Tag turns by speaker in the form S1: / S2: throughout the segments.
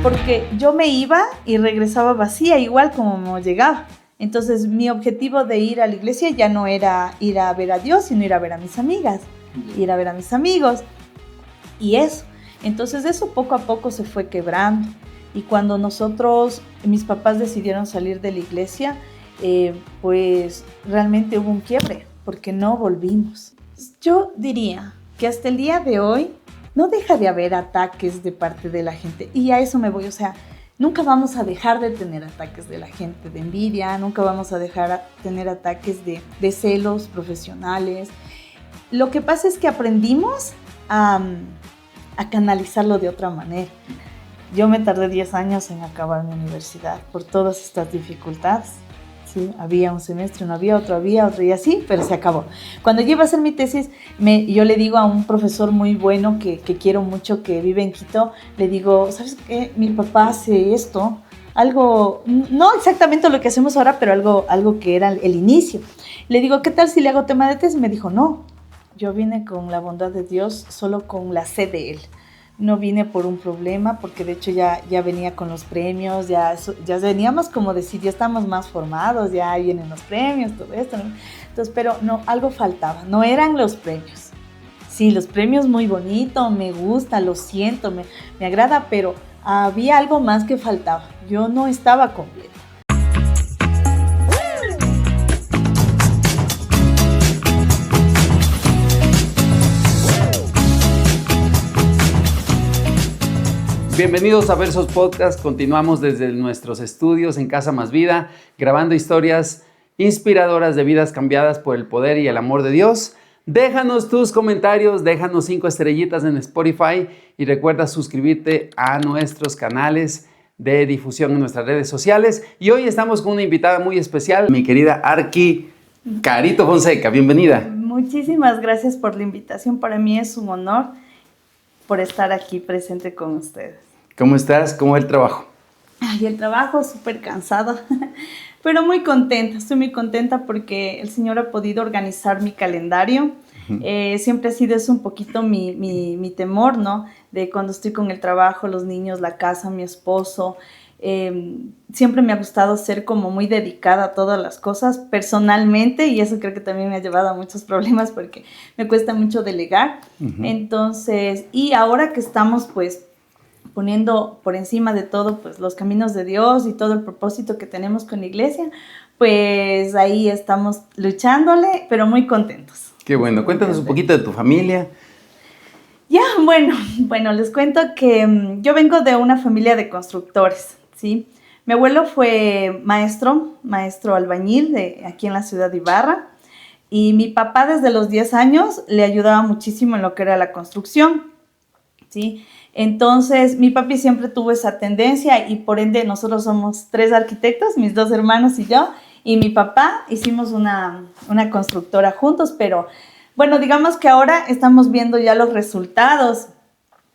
S1: Porque yo me iba y regresaba vacía, igual como llegaba. Entonces mi objetivo de ir a la iglesia ya no era ir a ver a Dios, sino ir a ver a mis amigas, ir a ver a mis amigos y eso. Entonces eso poco a poco se fue quebrando. Y cuando mis papás decidieron salir de la iglesia, pues realmente hubo un quiebre, porque no volvimos. Yo diría que hasta el día de hoy no deja de haber ataques de parte de la gente. Y a eso me voy, o sea, nunca vamos a dejar de tener ataques de la gente, de envidia, nunca vamos a dejar de tener ataques de celos profesionales. Lo que pasa es que aprendimos a canalizarlo de otra manera. Yo me tardé 10 años en acabar mi universidad por todas estas dificultades. Sí, había un semestre, no había otro y así, pero se acabó. Cuando yo iba a hacer mi tesis, yo le digo a un profesor muy bueno que quiero mucho, que vive en Quito, le digo, ¿sabes qué? Mi papá hace esto, algo, no exactamente lo que hacemos ahora, pero algo que era el inicio. Le digo, ¿qué tal si le hago tema de tesis? Me dijo, no, yo vine con la bondad de Dios, solo con la sed de Él. No vine por un problema, porque de hecho ya venía con los premios, ya veníamos como decir, ya estamos más formados, ya vienen los premios, todo esto, ¿no? Entonces, pero no, algo faltaba, no eran los premios. Sí, los premios muy bonito, me gusta, lo siento, me agrada, pero había algo más que faltaba. Yo no estaba completa.
S2: Bienvenidos a Versos Podcast. Continuamos desde nuestros estudios en Casa Más Vida, grabando historias inspiradoras de vidas cambiadas por el poder y el amor de Dios. Déjanos tus comentarios, déjanos 5 estrellitas en Spotify y recuerda suscribirte a nuestros canales de difusión en nuestras redes sociales. Y hoy estamos con una invitada muy especial, mi querida Arqui Carito Fonseca. Bienvenida.
S1: Muchísimas gracias por la invitación. Para mí es un honor por estar aquí presente con ustedes.
S2: ¿Cómo estás? ¿Cómo va el trabajo?
S1: Ay, el trabajo súper cansado, pero muy contenta. Estoy muy contenta porque el Señor ha podido organizar mi calendario. Siempre ha sido eso un poquito mi temor, ¿no? De cuando estoy con el trabajo, los niños, la casa, mi esposo. Siempre me ha gustado ser como muy dedicada a todas las cosas personalmente, y eso creo que también me ha llevado a muchos problemas porque me cuesta mucho delegar. Entonces, y ahora que estamos pues poniendo por encima de todo pues los caminos de Dios y todo el propósito que tenemos con la iglesia, pues ahí estamos luchándole, pero muy contentos.
S2: Qué bueno, cuéntanos un poquito de tu familia.
S1: Ya, bueno, les cuento que yo vengo de una familia de constructores, ¿sí? Mi abuelo fue maestro albañil aquí en la ciudad de Ibarra, y mi papá desde los 10 años le ayudaba muchísimo en lo que era la construcción, ¿sí? Entonces, mi papi siempre tuvo esa tendencia y por ende nosotros somos 3 arquitectos, mis 2 hermanos y yo, y mi papá hicimos una constructora juntos, pero bueno, digamos que ahora estamos viendo ya los resultados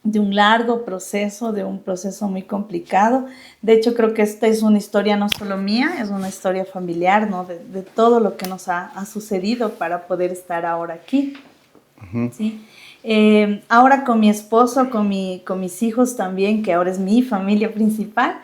S1: de un largo proceso, de un proceso muy complicado. De hecho, creo que esta es una historia no solo mía, es una historia familiar, ¿no? De todo lo que nos ha sucedido para poder estar ahora aquí. ¿Sí? Ahora con mi esposo, con mis hijos también, que ahora es mi familia principal,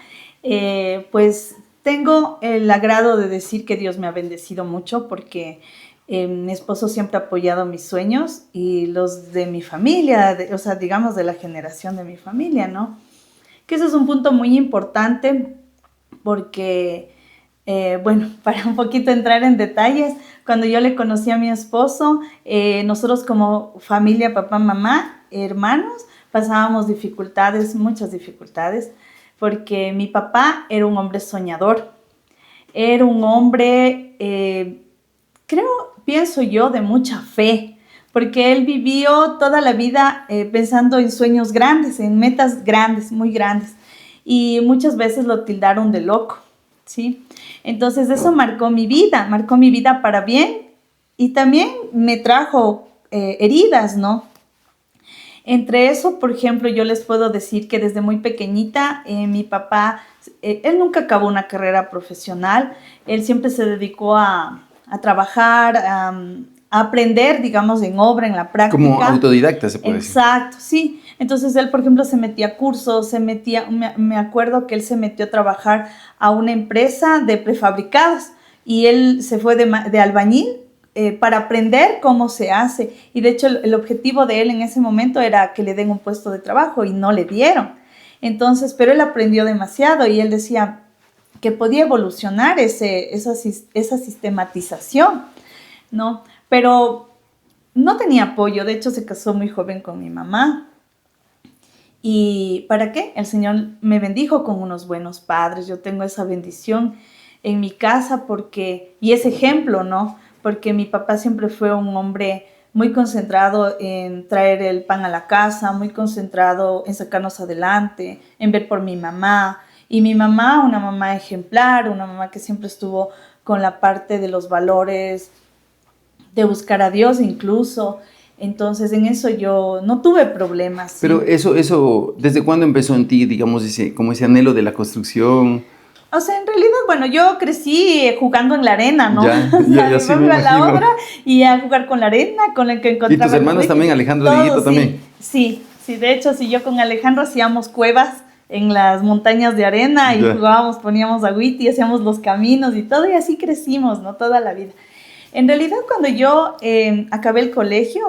S1: pues tengo el agrado de decir que Dios me ha bendecido mucho porque mi esposo siempre ha apoyado mis sueños y los de mi familia, o sea, digamos de la generación de mi familia, ¿no? Que eso es un punto muy importante porque, bueno, para un poquito entrar en detalles, cuando yo le conocí a mi esposo, nosotros como familia, papá, mamá, hermanos, pasábamos dificultades, muchas dificultades, porque mi papá era un hombre soñador, era un hombre, pienso yo, de mucha fe, porque él vivió toda la vida pensando en sueños grandes, en metas grandes, muy grandes, y muchas veces lo tildaron de loco, ¿sí? Entonces eso marcó mi vida para bien, y también me trajo heridas, ¿no? Entre eso, por ejemplo, yo les puedo decir que desde muy pequeñita mi papá, él nunca acabó una carrera profesional, él siempre se dedicó a a trabajar, a aprender, digamos, en obra, en la práctica.
S2: Como autodidacta, se puede decir.
S1: Exacto, sí. Entonces él, por ejemplo, se metía a cursos, me acuerdo que él se metió a trabajar a una empresa de prefabricados y él se fue de albañil para aprender cómo se hace. Y de hecho el objetivo de él en ese momento era que le den un puesto de trabajo y no le dieron. Entonces, pero él aprendió demasiado y él decía que podía evolucionar esa sistematización, ¿no? Pero no tenía apoyo. De hecho, se casó muy joven con mi mamá. ¿Y para qué? El Señor me bendijo con unos buenos padres. Yo tengo esa bendición en mi casa y ese ejemplo, ¿no? Porque mi papá siempre fue un hombre muy concentrado en traer el pan a la casa, muy concentrado en sacarnos adelante, en ver por mi mamá. Y mi mamá, una mamá ejemplar, una mamá que siempre estuvo con la parte de los valores, de buscar a Dios incluso. Entonces, en eso yo no tuve problemas. ¿Sí?
S2: Pero eso, ¿desde cuándo empezó en ti, digamos, como ese anhelo de la construcción?
S1: O sea, en realidad, bueno, yo crecí jugando en la arena, ¿no?
S2: Ya sí me
S1: iba a la
S2: imagino.
S1: obra y a jugar con la arena, con el que encontraba.
S2: ¿Y tus hermanos también, Alejandro, Dieguito también?
S1: Sí, de hecho, sí, yo con Alejandro hacíamos cuevas en las montañas de arena y jugábamos, poníamos agüita y hacíamos los caminos y todo, y así crecimos, ¿no? Toda la vida. En realidad, cuando yo acabé el colegio,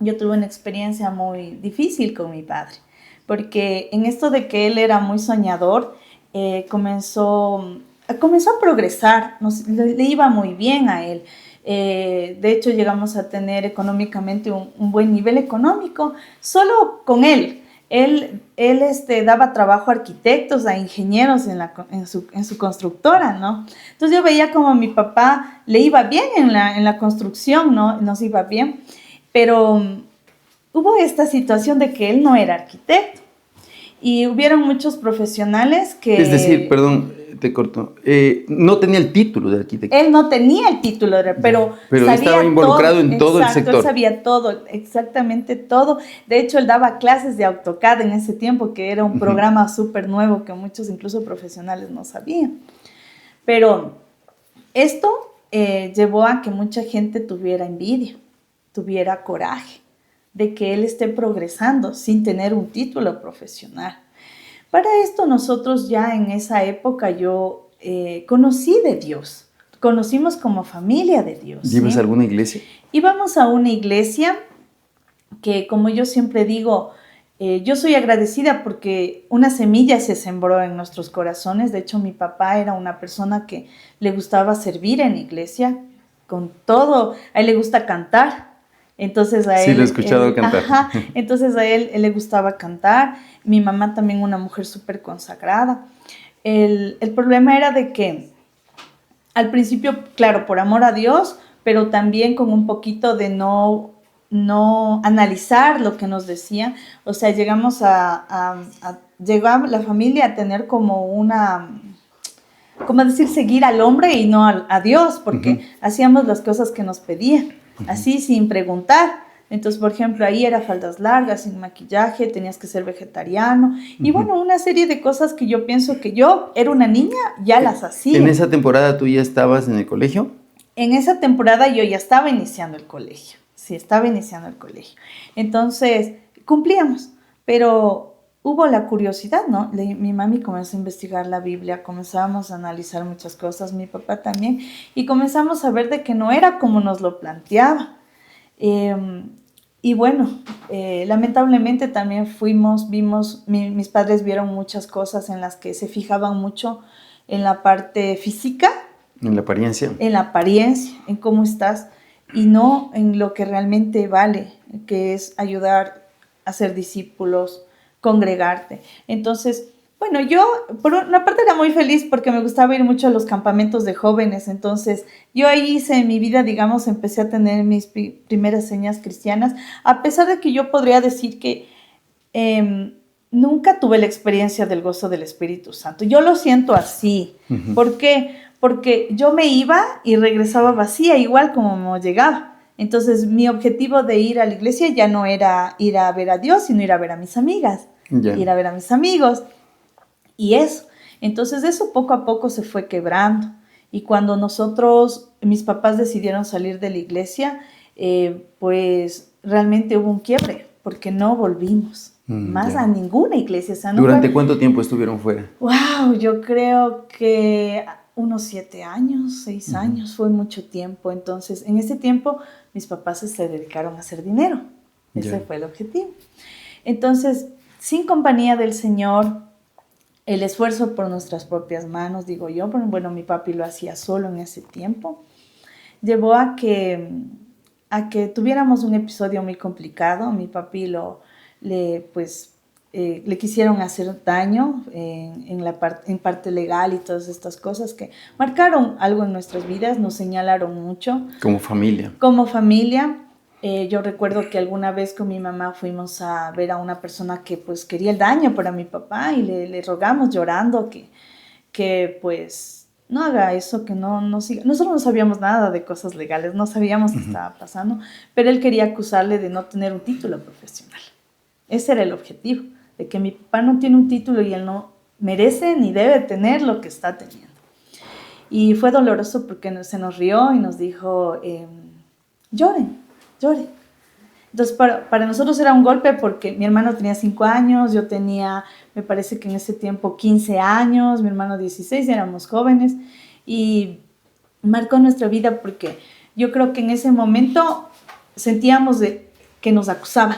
S1: yo tuve una experiencia muy difícil con mi padre, porque en esto de que él era muy soñador, comenzó a progresar, le iba muy bien a él. De hecho, llegamos a tener económicamente un buen nivel económico, solo con él. Él daba trabajo a arquitectos, a ingenieros en su constructora, ¿no? Entonces yo veía como a mi papá le iba bien en la construcción, ¿no? Nos iba bien, pero hubo esta situación de que él no era arquitecto y hubieron muchos profesionales que...
S2: Es decir, perdón, te corto, no tenía el título de arquitecto.
S1: Él no tenía el título, pero sabía
S2: estaba involucrado en todo el sector.
S1: Él sabía todo, exactamente todo. De hecho, él daba clases de AutoCAD en ese tiempo, que era un programa súper nuevo que muchos, incluso profesionales, no sabían. Pero esto llevó a que mucha gente tuviera envidia, tuviera coraje de que él esté progresando sin tener un título profesional. Para esto nosotros ya en esa época yo conocí de Dios, conocimos como familia de Dios.
S2: ¿Ibas a alguna iglesia?
S1: Íbamos a una iglesia que, como yo siempre digo, yo soy agradecida porque una semilla se sembró en nuestros corazones. De hecho, mi papá era una persona que le gustaba servir en iglesia, con todo, a él le gusta cantar. Entonces a él...
S2: Sí, lo he escuchado cantar.
S1: Ajá, entonces a él le gustaba cantar. Mi mamá también, una mujer súper consagrada. El problema era de que al principio, claro, por amor a Dios, pero también con un poquito de no analizar lo que nos decían. O sea, llegamos llegó la familia a tener como decir, seguir al hombre y no a Dios, porque hacíamos las cosas que nos pedían. Así sin preguntar. Entonces, por ejemplo, ahí era faldas largas, sin maquillaje, tenías que ser vegetariano. Y bueno, una serie de cosas que yo pienso que yo era una niña, ya las hacía.
S2: ¿En esa temporada tú ya estabas en el colegio?
S1: En esa temporada yo ya estaba iniciando el colegio. Sí, estaba iniciando el colegio. Entonces, cumplíamos. Pero hubo la curiosidad, ¿no? Mi mami comenzó a investigar la Biblia, comenzábamos a analizar muchas cosas, mi papá también, y comenzamos a ver de que no era como nos lo planteaba. Y bueno, lamentablemente también mis padres vieron muchas cosas en las que se fijaban mucho en la parte física.
S2: En la apariencia.
S1: En la apariencia, en cómo estás, y no en lo que realmente vale, que es ayudar a ser discípulos, congregarte. Entonces, bueno, yo por una parte era muy feliz porque me gustaba ir mucho a los campamentos de jóvenes. Entonces, yo ahí hice en mi vida, digamos, empecé a tener mis primeras señas cristianas, a pesar de que yo podría decir que nunca tuve la experiencia del gozo del Espíritu Santo. Yo lo siento así. ¿Por qué? Porque yo me iba y regresaba vacía, igual como llegaba. Entonces, mi objetivo de ir a la iglesia ya no era ir a ver a Dios, sino ir a ver a mis amigas, ir a ver a mis amigos. Y eso. Entonces, eso poco a poco se fue quebrando. Y cuando mis papás decidieron salir de la iglesia, pues realmente hubo un quiebre, porque no volvimos más a ninguna iglesia. O sea,
S2: ¿Durante cuánto tiempo estuvieron fuera?
S1: Wow, yo creo que unos 7 años, 6 años, fue mucho tiempo. Entonces, en ese tiempo, mis papás se dedicaron a hacer dinero. Ese fue el objetivo. Entonces, sin compañía del Señor, el esfuerzo por nuestras propias manos, digo yo, pero bueno, mi papi lo hacía solo en ese tiempo, llevó a que tuviéramos un episodio muy complicado. Mi papi le quisieron hacer daño en parte legal y todas estas cosas que marcaron algo en nuestras vidas, nos señalaron mucho.
S2: Como familia.
S1: Como familia. Yo recuerdo que alguna vez con mi mamá fuimos a ver a una persona que pues quería el daño para mi papá y le rogamos llorando que pues no haga eso, que no siga. Nosotros no sabíamos nada de cosas legales, no sabíamos qué estaba pasando, pero él quería acusarle de no tener un título profesional. Ese era el objetivo, de que mi papá no tiene un título y él no merece ni debe tener lo que está teniendo. Y fue doloroso porque se nos rió y nos dijo, llore. Entonces para nosotros era un golpe porque mi hermano tenía 5 años, yo tenía, me parece que en ese tiempo 15 años, mi hermano 16, éramos jóvenes y marcó nuestra vida porque yo creo que en ese momento sentíamos que nos acusaban.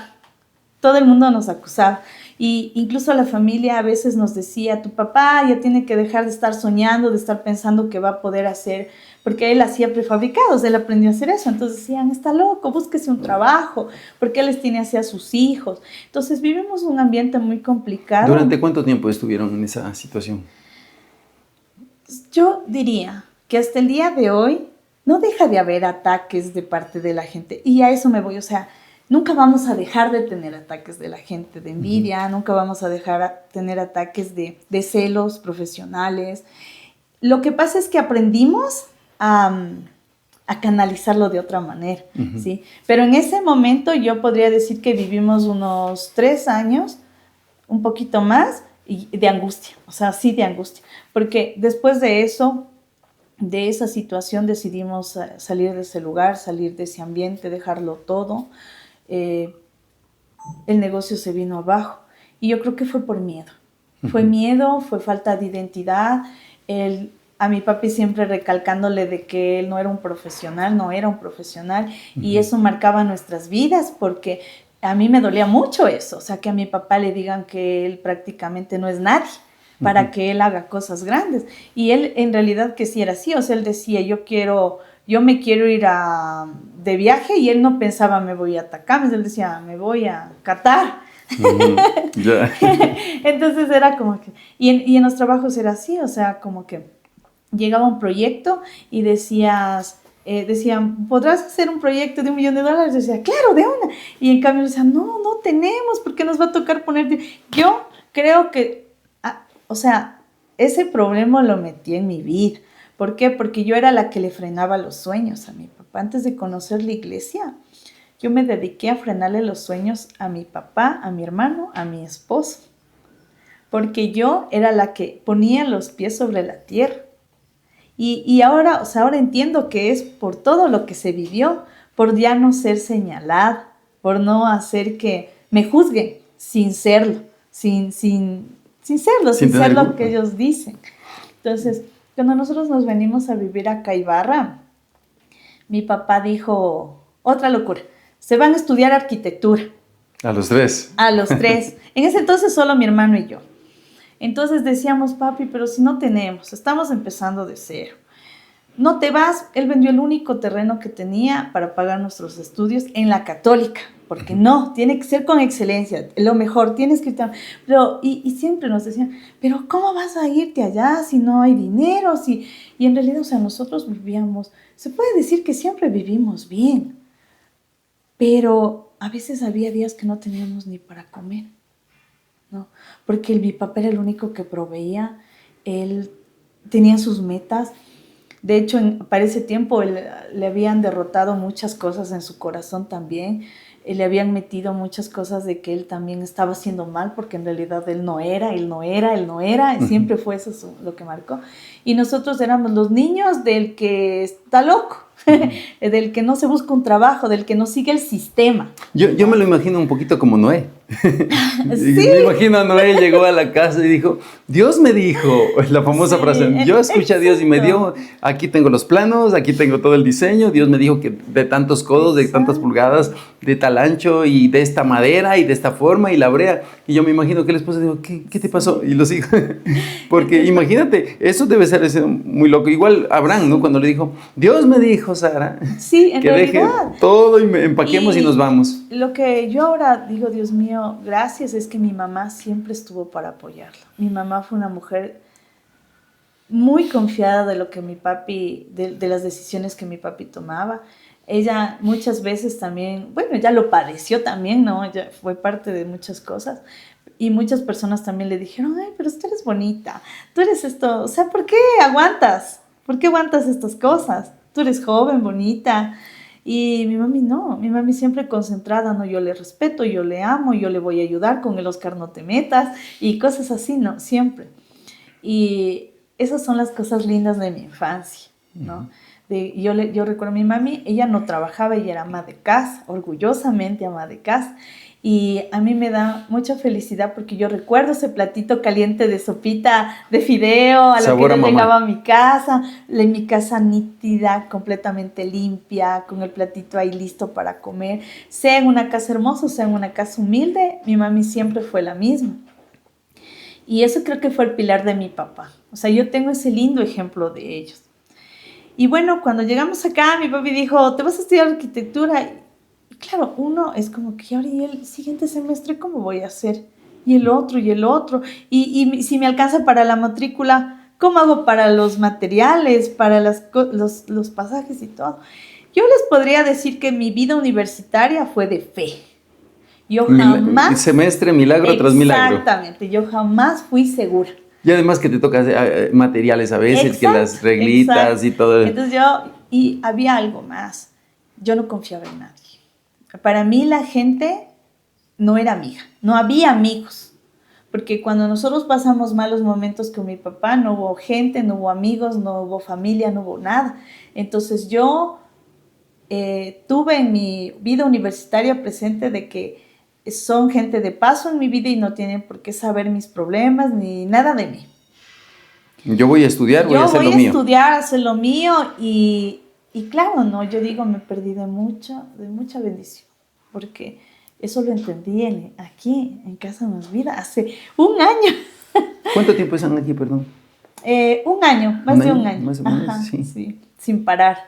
S1: Todo el mundo nos acusaba. Y incluso la familia a veces nos decía, tu papá ya tiene que dejar de estar soñando, de estar pensando que va a poder hacer, porque él hacía prefabricados, él aprendió a hacer eso. Entonces decían, está loco, búsquese un trabajo, porque él les tiene así a sus hijos. Entonces vivimos un ambiente muy complicado.
S2: ¿Durante cuánto tiempo estuvieron en esa situación?
S1: Yo diría que hasta el día de hoy no deja de haber ataques de parte de la gente. Y a eso me voy, o sea, nunca vamos a dejar de tener ataques de la gente, de envidia, nunca vamos a dejar de tener ataques de celos profesionales. Lo que pasa es que aprendimos a canalizarlo de otra manera, ¿sí? Pero en ese momento yo podría decir que vivimos unos 3 años, un poquito más, de angustia, o sea, sí de angustia. Porque después de eso, de esa situación, decidimos salir de ese lugar, salir de ese ambiente, dejarlo todo. El negocio se vino abajo y yo creo que fue por miedo. Fue miedo, fue falta de identidad. A mi papi siempre recalcándole de que él no era un profesional, y eso marcaba nuestras vidas porque a mí me dolía mucho eso, o sea, que a mi papá le digan que él prácticamente no es nadie para que él haga cosas grandes. Y él en realidad que sí era así, o sea, él decía, yo me quiero ir de viaje, y él no pensaba me voy a Atacama, él decía me voy a Qatar. Entonces era como que, y en los trabajos era así, o sea, como que llegaba un proyecto y decían, ¿podrás hacer un proyecto de $1 millón? Decía, claro, de una. Y en cambio decían, no tenemos, porque nos va a tocar poner. Yo creo que, o sea, ese problema lo metí en mi vida. ¿Por qué? Porque yo era la que le frenaba los sueños a mi papá. Antes de conocer la iglesia, yo me dediqué a frenarle los sueños a mi papá, a mi hermano, a mi esposo. Porque yo era la que ponía los pies sobre la tierra. Y ahora, o sea, ahora entiendo que es por todo lo que se vivió, por ya no ser señalada, por no hacer que me juzguen sin serlo, sin ser lo que ellos dicen. Entonces, cuando nosotros nos venimos a vivir acá a Ibarra, mi papá dijo, otra locura, se van a estudiar arquitectura.
S2: ¿A los 3?
S1: A los 3. En ese entonces solo mi hermano y yo. Entonces decíamos, papi, pero si no tenemos, estamos empezando de cero. No te vas. Él vendió el único terreno que tenía para pagar nuestros estudios en la Católica, porque no, tiene que ser con excelencia, lo mejor, tienes que irte. Pero, y siempre nos decían, pero ¿cómo vas a irte allá si no hay dinero? Y en realidad, o sea, nosotros vivíamos, se puede decir que siempre vivimos bien, pero a veces había días que no teníamos ni para comer, ¿no? Porque mi papá era el único que proveía, él tenía sus metas. De hecho, para ese tiempo le habían derrotado muchas cosas en su corazón también. le habían metido muchas cosas de que él también estaba haciendo mal, porque en realidad él no era, siempre fue eso lo que marcó. Y nosotros éramos los niños del que está loco, del que no se busca un trabajo, del que no sigue el sistema.
S2: Yo me lo imagino un poquito como Noé.
S1: Sí.
S2: Me imagino a Noé, llegó a la casa y dijo, Dios me dijo, la famosa frase, yo escuché a Dios y me dio, aquí tengo los planos, aquí tengo todo el diseño, Dios me dijo que de tantos codos, de tantas pulgadas, de tal ancho y de esta madera y de esta forma y la brea. Y yo me imagino que la esposa dijo, ¿qué te pasó? Y los hijos, porque imagínate, eso debe ser muy loco. Igual Abraham, ¿no? Cuando le dijo, Dios me dijo, Sara,
S1: sí, en
S2: que
S1: realidad,
S2: deje todo y empaquemos y nos vamos.
S1: Lo que yo ahora digo, Dios mío, gracias, es que mi mamá siempre estuvo para apoyarlo. Mi mamá fue una mujer muy confiada de lo que mi papi, de las decisiones que mi papi tomaba. Ella muchas veces también, bueno, ella lo padeció también, ¿no? Ella fue parte de muchas cosas. Y muchas personas también le dijeron, ay, pero tú eres bonita, tú eres esto, o sea, ¿por qué aguantas? ¿Por qué aguantas estas cosas? Tú eres joven, bonita. Y mi mami no, mi mami siempre concentrada, no, yo le respeto, yo le amo, yo le voy a ayudar, con el Oscar no te metas, y cosas así, ¿no? Siempre. Y esas son las cosas lindas de mi infancia, ¿no? Yo recuerdo a mi mami, ella no trabajaba, ella era ama de casa, orgullosamente ama de casa. Y a mí me da mucha felicidad porque yo recuerdo ese platito caliente de sopita de fideo a lo que yo llegaba a mi casa nítida, completamente limpia, con el platito ahí listo para comer. Sea en una casa hermosa, sea en una casa humilde, mi mami siempre fue la misma. Y eso creo que fue el pilar de mi papá. O sea, yo tengo ese lindo ejemplo de ellos. Y bueno, cuando llegamos acá, mi papi dijo, ¿te vas a estudiar arquitectura? Claro, uno es como que ahora y el siguiente semestre, ¿cómo voy a hacer? Y el otro. Y si me alcanza para la matrícula, ¿cómo hago para los materiales, para los pasajes y todo? Yo les podría decir que mi vida universitaria fue de fe. Yo jamás...
S2: Semestre, milagro tras milagro.
S1: Exactamente, yo jamás fui segura.
S2: Y además que te tocas materiales a veces, que las reglitas y todo.
S1: Entonces y había algo más. Yo no confiaba en nadie. Para mí la gente no era amiga, no había amigos, porque cuando nosotros pasamos malos momentos con mi papá, no hubo gente, no hubo amigos, no hubo familia, no hubo nada. Entonces yo tuve en mi vida universitaria presente de que son gente de paso en mi vida y no tienen por qué saber mis problemas ni nada de mí.
S2: Yo voy a estudiar, voy a hacer lo mío.
S1: Yo voy a estudiar, hacer lo mío y claro, no, yo digo, me perdí de mucha bendición, porque eso lo entendí aquí, en Casa Más Vida, hace un año.
S2: ¿Cuánto tiempo están aquí, perdón?
S1: Un año, más de un año.
S2: Más o menos,
S1: ajá,
S2: sí.
S1: Sí, sin parar.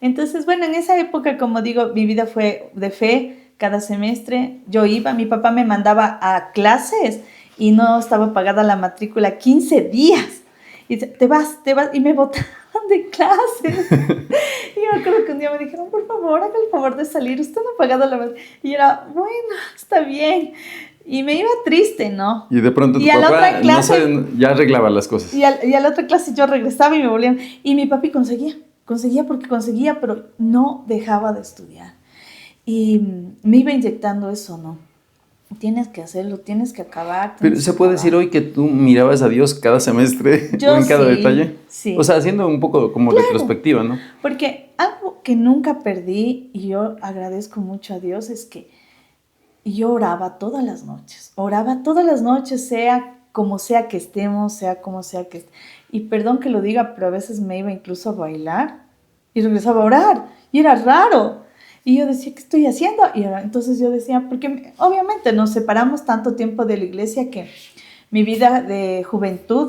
S1: Entonces, bueno, en esa época, como digo, mi vida fue de fe. Cada semestre yo iba, mi papá me mandaba a clases y no estaba pagada la matrícula 15 días. Y te vas, y me botaban de clases. Y yo me acuerdo que un día me dijeron, por favor, haga el favor de salir, usted no ha pagado la matrícula. Y yo era, bueno, está bien. Y me iba triste, ¿no?
S2: Y de pronto tu papá ya arreglaba las cosas.
S1: Y a la otra clase yo regresaba y me volvían. Y mi papi conseguía, pero no dejaba de estudiar. Y me iba inyectando eso, ¿no? Tienes que hacerlo, tienes que acabar.
S2: Pero ¿se puede decir hoy que tú mirabas a Dios cada semestre o en cada detalle?
S1: Sí.
S2: O sea, haciendo un poco como retrospectiva, ¿no?
S1: Porque algo que nunca perdí, y yo agradezco mucho a Dios, es que yo oraba todas las noches, sea como sea que estemos, sea como sea que estemos. Y perdón que lo diga, pero a veces me iba incluso a bailar y regresaba a orar, y era raro. Y yo decía, ¿qué estoy haciendo? Y entonces yo decía, porque obviamente nos separamos tanto tiempo de la iglesia que mi vida de juventud,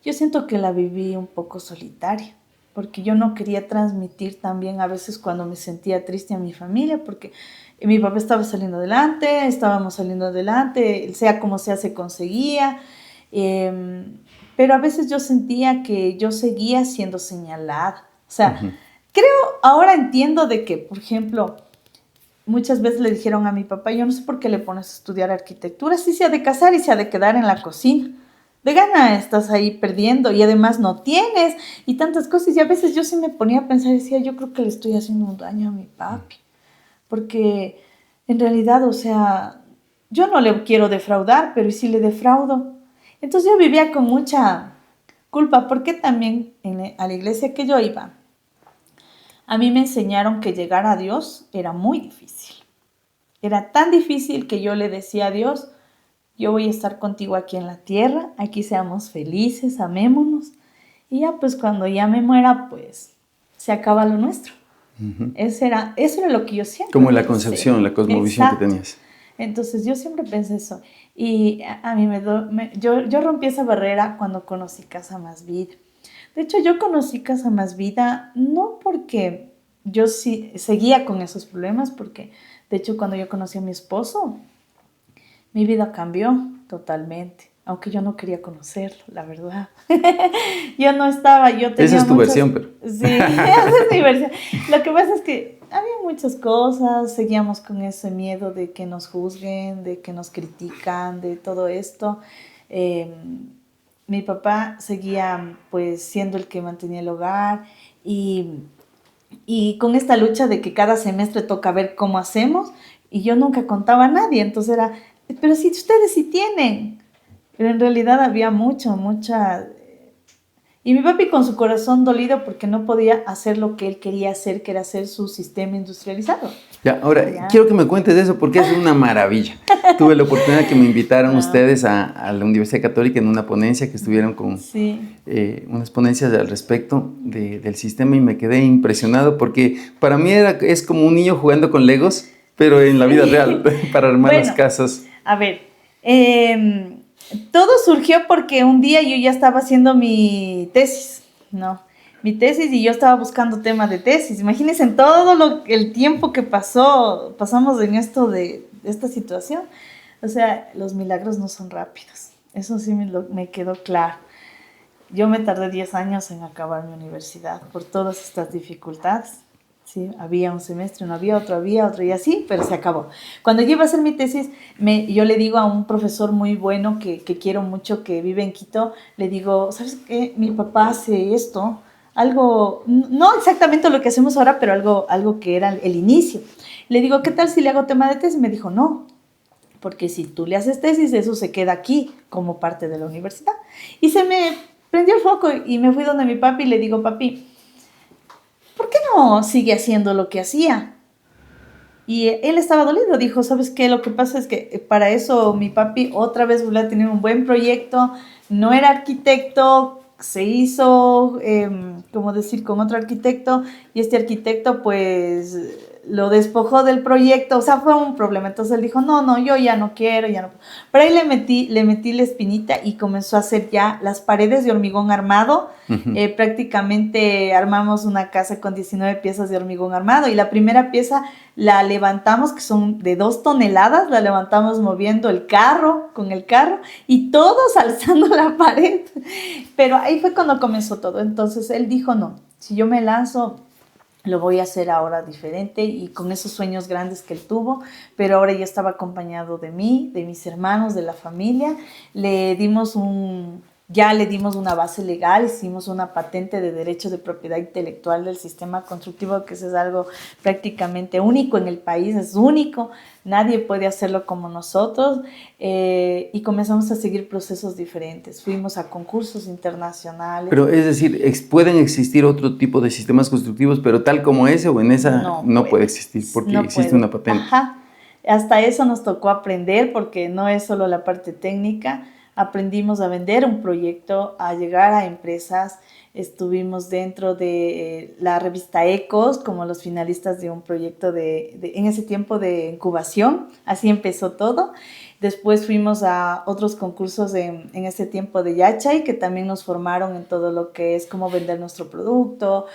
S1: yo siento que la viví un poco solitaria, porque yo no quería transmitir también a veces cuando me sentía triste a mi familia, porque mi papá estaba saliendo adelante, estábamos saliendo adelante, sea como sea se conseguía, pero a veces yo sentía que yo seguía siendo señalada, o sea, ahora entiendo de que, por ejemplo, muchas veces le dijeron a mi papá, yo no sé por qué le pones a estudiar arquitectura, sí se ha de casar y se ha de quedar en la cocina. De gana estás ahí perdiendo y además no tienes y tantas cosas. Y a veces yo sí me ponía a pensar y decía, yo creo que le estoy haciendo un daño a mi papi. porque en realidad, o sea, yo no le quiero defraudar, pero ¿y si le defraudo? Entonces yo vivía con mucha culpa, porque también a la iglesia que yo iba, a mí me enseñaron que llegar a Dios era muy difícil. Era tan difícil que yo le decía a Dios, yo voy a estar contigo aquí en la tierra, aquí seamos felices, amémonos. Y ya pues cuando ya me muera, pues se acaba lo nuestro.
S2: Uh-huh.
S1: Eso era lo que yo siempre
S2: como la
S1: pensé.
S2: concepción, la cosmovisión
S1: Exacto.
S2: que tenías.
S1: Entonces yo siempre pensé eso. Y a mí yo rompí esa barrera cuando conocí Casa Más Vida. De hecho, yo conocí Casa Más Vida no porque yo sí seguía con esos problemas, porque de hecho cuando yo conocí a mi esposo, mi vida cambió totalmente, aunque yo no quería conocerlo, la verdad. Yo no estaba, yo tenía
S2: esa es tu versión, pero...
S1: Sí, esa es mi versión. Lo que pasa es que había muchas cosas, seguíamos con ese miedo de que nos juzguen, de que nos critican, de todo esto. Mi papá seguía pues siendo el que mantenía el hogar y con esta lucha de que cada semestre toca ver cómo hacemos y yo nunca contaba a nadie, entonces era, pero si ustedes sí tienen, pero en realidad había mucha... Y mi papi con su corazón dolido porque no podía hacer lo que él quería hacer, que era hacer su sistema industrializado.
S2: Ya, ahora, quiero que me cuentes de eso porque es una maravilla. Tuve la oportunidad de que me invitaran ustedes a la Universidad Católica en una ponencia, que estuvieron con unas ponencias al respecto del sistema y me quedé impresionado porque para mí es como un niño jugando con Legos, pero en la vida real, para armar las casas.
S1: A ver, todo surgió porque un día yo ya estaba haciendo mi tesis, ¿no? Mi tesis y yo estaba buscando temas de tesis. Imagínense en todo el tiempo que pasamos en esto de esta situación. O sea, los milagros no son rápidos. Eso sí me quedó claro. Yo me tardé 10 años en acabar mi universidad por todas estas dificultades. Sí, había un semestre, no había otro y así, pero se acabó. Cuando yo iba a hacer mi tesis, yo le digo a un profesor muy bueno que quiero mucho, que vive en Quito, le digo, ¿sabes qué? Mi papá hace esto, algo, no exactamente lo que hacemos ahora, pero algo que era el inicio. Le digo, ¿qué tal si le hago tema de tesis? Me dijo, no, porque si tú le haces tesis, eso se queda aquí como parte de la universidad. Y se me prendió el foco y me fui donde mi papi y le digo, papi, ¿por qué no sigue haciendo lo que hacía? Y él estaba dolido, dijo, ¿sabes qué? Lo que pasa es que para eso mi papi otra vez volvió a tener un buen proyecto, no era arquitecto, se hizo, como decir, con otro arquitecto, y este arquitecto pues lo despojó del proyecto, o sea, fue un problema. Entonces él dijo, no, yo ya no quiero, ya no. Pero ahí le metí la espinita y comenzó a hacer ya las paredes de hormigón armado. Uh-huh. Prácticamente armamos una casa con 19 piezas de hormigón armado y la primera pieza la levantamos, que son de 2 toneladas, la levantamos moviendo con el carro y todos alzando la pared. Pero ahí fue cuando comenzó todo. Entonces él dijo, no, si yo me lanzo, lo voy a hacer ahora diferente y con esos sueños grandes que él tuvo, pero ahora ya estaba acompañado de mí, de mis hermanos, de la familia. Le dimos una base legal, hicimos una patente de derecho de propiedad intelectual del sistema constructivo, que eso es algo prácticamente único en el país, es único, nadie puede hacerlo como nosotros, y comenzamos a seguir procesos diferentes, fuimos a concursos internacionales.
S2: Pero es decir, pueden existir otro tipo de sistemas constructivos, pero tal como ese o en esa no puede existir porque no existe una patente.
S1: Ajá. Hasta eso nos tocó aprender porque no es solo la parte técnica. Aprendimos a vender un proyecto, a llegar a empresas. Estuvimos dentro de la revista Ecos como los finalistas de un proyecto en ese tiempo de incubación. Así empezó todo. Después fuimos a otros concursos en ese tiempo de Yachay, que también nos formaron en todo lo que es cómo vender nuestro producto,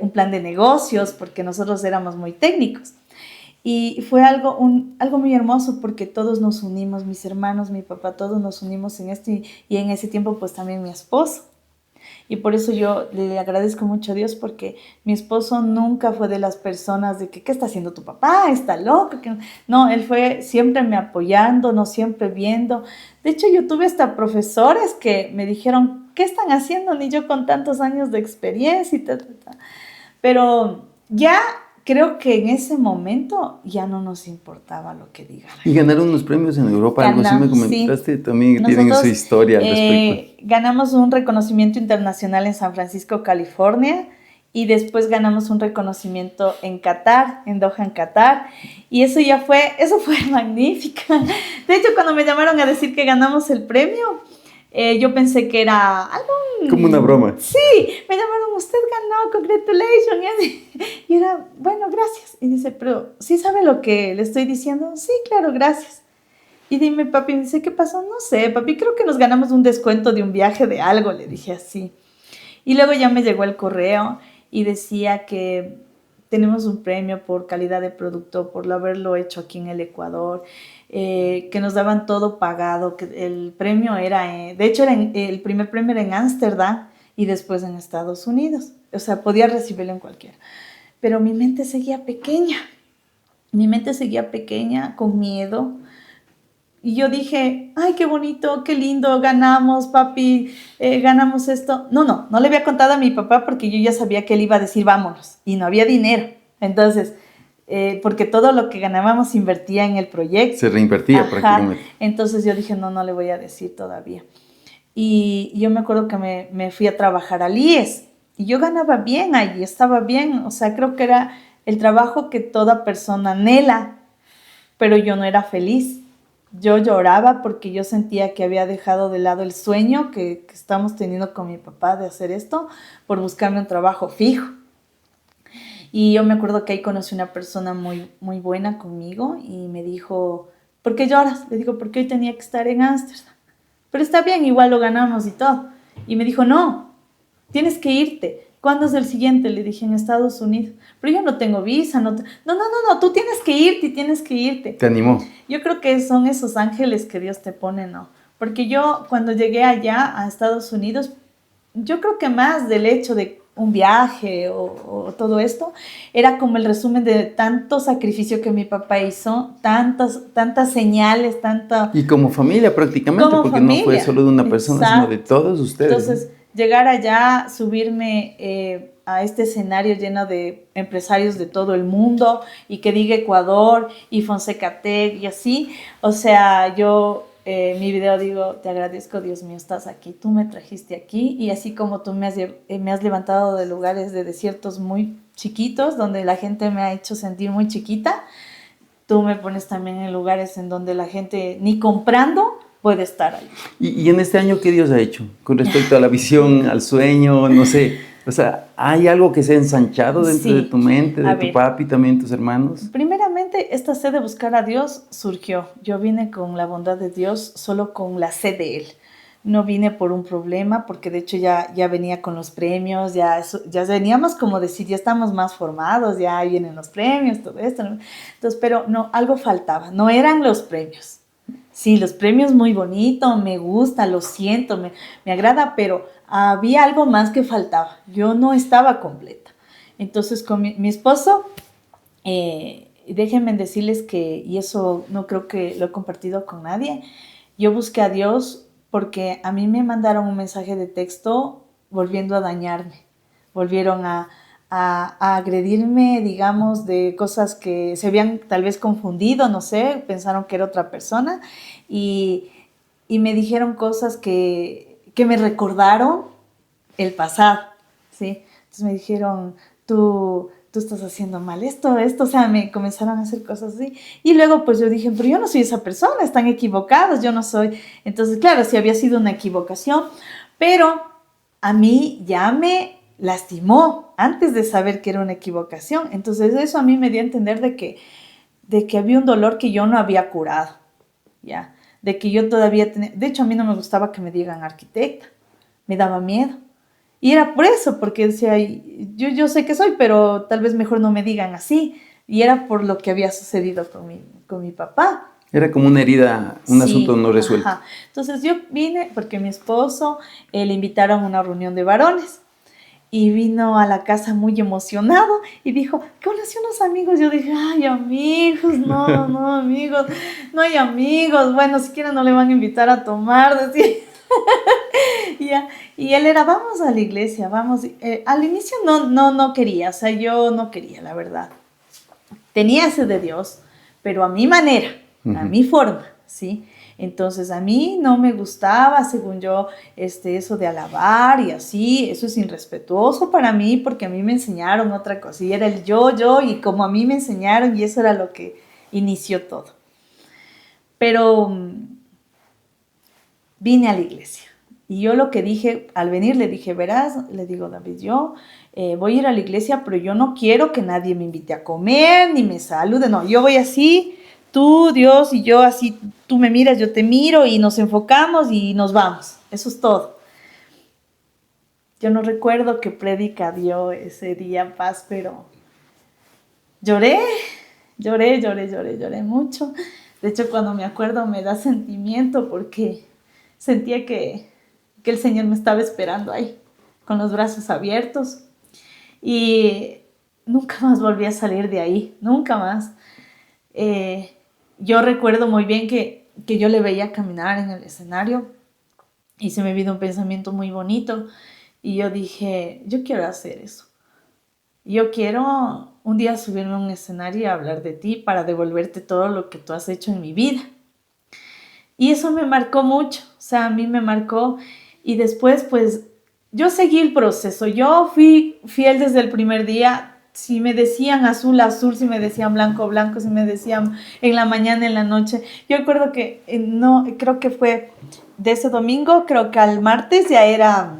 S1: un plan de negocios, porque nosotros éramos muy técnicos. Y fue algo muy hermoso porque todos nos unimos, mis hermanos, mi papá, todos nos unimos en esto y en ese tiempo pues también mi esposo. Y por eso yo le agradezco mucho a Dios porque mi esposo nunca fue de las personas de que ¿qué está haciendo tu papá? ¿Está loco? No, él fue siempre me apoyando, no siempre viendo. De hecho, yo tuve hasta profesores que me dijeron, ¿qué están haciendo? Ni yo con tantos años de experiencia y tal. Pero ya creo que en ese momento ya no nos importaba lo que digan.
S2: Y ganaron unos premios en Europa, algo así me comentaste, sí. También tienen su historia al respecto.
S1: Ganamos un reconocimiento internacional en San Francisco, California, y después ganamos un reconocimiento en Qatar, en Doha, en Qatar, y eso fue magnífico. De hecho, cuando me llamaron a decir que ganamos el premio, yo pensé que era algo...
S2: Como una broma.
S1: Sí, me llamaron, usted ganó, congratulations. Y era, bueno, gracias. Y dice, pero ¿sí sabe lo que le estoy diciendo? Sí, claro, gracias. Y dime, papi, me dice, ¿qué pasó? No sé, papi, creo que nos ganamos un descuento de un viaje de algo, le dije así. Y luego ya me llegó el correo y decía que tenemos un premio por calidad de producto, por haberlo hecho aquí en el Ecuador, que nos daban todo pagado, que el premio era, de hecho el primer premio era en Ámsterdam y después en Estados Unidos, o sea, podía recibirlo en cualquiera, pero mi mente seguía pequeña, con miedo, y yo dije, ay, qué bonito, qué lindo, ganamos, papi, ganamos esto. No le había contado a mi papá porque yo ya sabía que él iba a decir vámonos y no había dinero. Entonces, porque todo lo que ganábamos se invertía en el proyecto.
S2: Se reinvertía prácticamente.
S1: Entonces yo dije, no le voy a decir todavía. Y yo me acuerdo que me fui a trabajar al IES y yo ganaba bien allí, estaba bien. O sea, creo que era el trabajo que toda persona anhela, pero yo no era feliz. Yo lloraba porque yo sentía que había dejado de lado el sueño que estamos teniendo con mi papá de hacer esto por buscarme un trabajo fijo. Y yo me acuerdo que ahí conocí una persona muy, muy buena conmigo y me dijo, ¿por qué lloras? Le digo, porque hoy tenía que estar en Ámsterdam. Pero está bien, igual lo ganamos y todo. Y me dijo, no, tienes que irte. ¿Cuándo es el siguiente? Le dije, en Estados Unidos. Pero yo no tengo visa. No, tú tienes que irte.
S2: ¿Te animó?
S1: Yo creo que son esos ángeles que Dios te pone, ¿no? Porque yo cuando llegué allá a Estados Unidos, yo creo que más del hecho de un viaje o todo esto, era como el resumen de tanto sacrificio que mi papá hizo, tantas señales,
S2: Y como familia prácticamente, porque familia. No fue solo de una persona, exacto, sino de todos ustedes.
S1: Entonces, llegar allá, subirme a este escenario lleno de empresarios de todo el mundo y que diga Ecuador y Fonseca Tech y así, o sea, yo... mi video digo, te agradezco, Dios mío, estás aquí, tú me trajiste aquí y así como tú me has levantado de lugares de desiertos muy chiquitos, donde la gente me ha hecho sentir muy chiquita, tú me pones también en lugares en donde la gente ni comprando puede estar ahí.
S2: ¿Y en este año qué Dios ha hecho con respecto a la visión, al sueño, no sé? O sea, ¿hay algo que se ha ensanchado dentro de tu mente, de tu papi, también tus hermanos?
S1: Primeramente, esta sed de buscar a Dios surgió. Yo vine con la bondad de Dios, solo con la sed de Él. No vine por un problema, porque de hecho ya venía con los premios, ya veníamos como decir, ya estamos más formados, ya vienen los premios, todo esto, ¿no? Entonces, pero no, algo faltaba, no eran los premios. Sí, los premios muy bonito, me gusta, lo siento, me agrada, pero había algo más que faltaba. Yo no estaba completa. Entonces, con mi esposo, déjenme decirles que, y eso no creo que lo he compartido con nadie, yo busqué a Dios porque a mí me mandaron un mensaje de texto volviendo a dañarme, volvieron a agredirme, digamos, de cosas que se habían tal vez confundido, no sé, pensaron que era otra persona y me dijeron cosas que me recordaron el pasado, ¿sí? Entonces me dijeron, tú estás haciendo mal esto, o sea, me comenzaron a hacer cosas así. Y luego pues yo dije, pero yo no soy esa persona, están equivocados, yo no soy. Entonces, claro, sí había sido una equivocación, pero a mí ya me lastimó antes de saber que era una equivocación. Entonces eso a mí me dio a entender de que había un dolor que yo no había curado, ¿ya? De que yo todavía tenía... De hecho, a mí no me gustaba que me digan arquitecta, me daba miedo. Y era por eso, porque decía, yo sé que soy, pero tal vez mejor no me digan así. Y era por lo que había sucedido con mi papá.
S2: Era como una herida, un asunto no resuelto.
S1: Ajá. Entonces yo vine porque mi esposo le invitaron a una reunión de varones. Y vino a la casa muy emocionado y dijo, conocí unos amigos. Yo dije, ay, amigos, no, amigos, no hay amigos. Bueno, siquiera no le van a invitar a tomar, decía. Y él era, vamos a la iglesia, vamos. Al inicio no quería, o sea, yo no quería, la verdad. tenía sed de Dios, pero a mi manera, a mi forma, ¿sí? Entonces a mí no me gustaba, según yo, eso de alabar y así, eso es irrespetuoso para mí porque a mí me enseñaron otra cosa y era el yo y como a mí me enseñaron y eso era lo que inició todo. Pero vine a la iglesia y yo lo que dije, al venir le dije, verás, le digo, David, yo voy a ir a la iglesia, pero yo no quiero que nadie me invite a comer ni me salude, no, yo voy así, tú, Dios y yo así, tú me miras, yo te miro y nos enfocamos y nos vamos. Eso es todo. Yo no recuerdo qué prédica dio ese día, Paz, pero lloré mucho. De hecho, cuando me acuerdo me da sentimiento porque sentía que el Señor me estaba esperando ahí, con los brazos abiertos. Y nunca más volví a salir de ahí, nunca más. Yo recuerdo muy bien que yo le veía caminar en el escenario y se me vino un pensamiento muy bonito y yo dije, yo quiero hacer eso. Yo quiero un día subirme a un escenario y hablar de ti para devolverte todo lo que tú has hecho en mi vida. Y eso me marcó mucho, o sea, a mí me marcó y después pues yo seguí el proceso. Yo fui fiel desde el primer día. Si me decían azul, azul, si me decían blanco, blanco, si me decían en la mañana, en la noche. Yo recuerdo que no, creo que fue de ese domingo, creo que al martes ya era